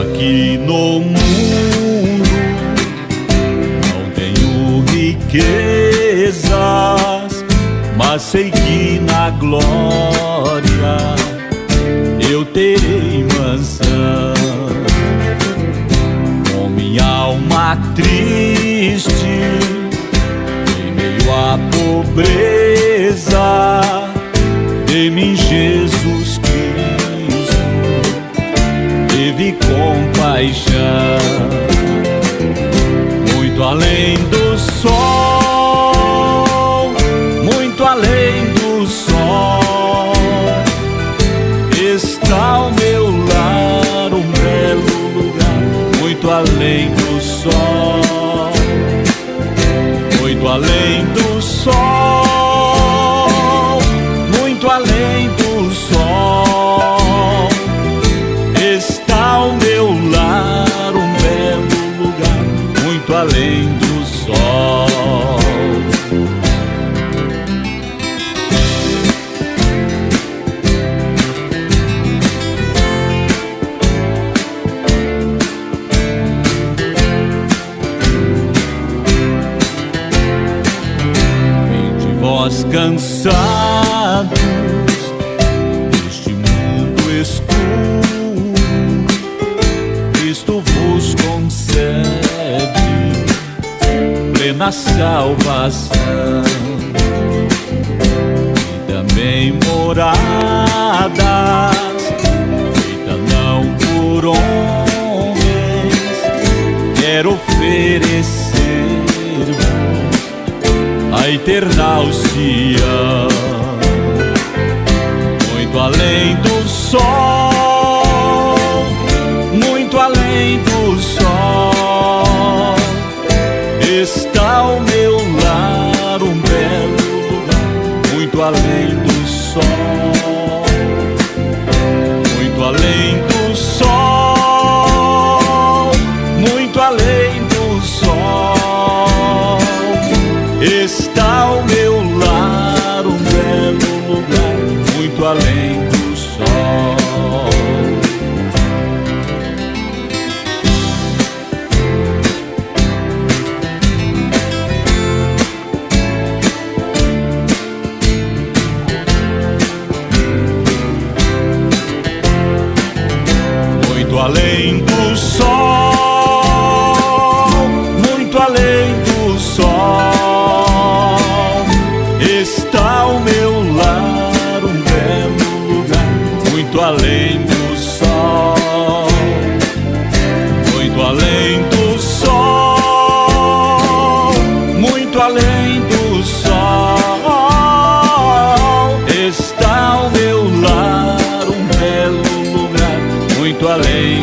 Aqui no mundo não tenho riquezas, mas sei que na glória eu terei mansão. Com minha alma triste, em meio à pobreza, de-me Jesus Cristo, teve compaixão. Muito além do sol, muito além do sol, está o meu lar, um belo lugar. Muito além do sol, muito além do sol, muito além do sol, está o meu lar, um belo lugar. Muito além do sol. Vós cansados neste mundo escuro, Cristo vos concede plena salvação e também moradas feitas não por homens. Quero oferecer-vos a eterna Sião. Muito além do sol, muito além do sol, está o meu lar, um belo lugar. Muito além do sol, muito além do sol, muito além do sol, está o meu lar, um belo lugar. Muito além do sol. Muito além do sol, muito além do sol, está o meu lar, um belo lugar. Muito além do sol, muito além do sol, muito além do sol, está o meu lar, um belo lugar. Muito além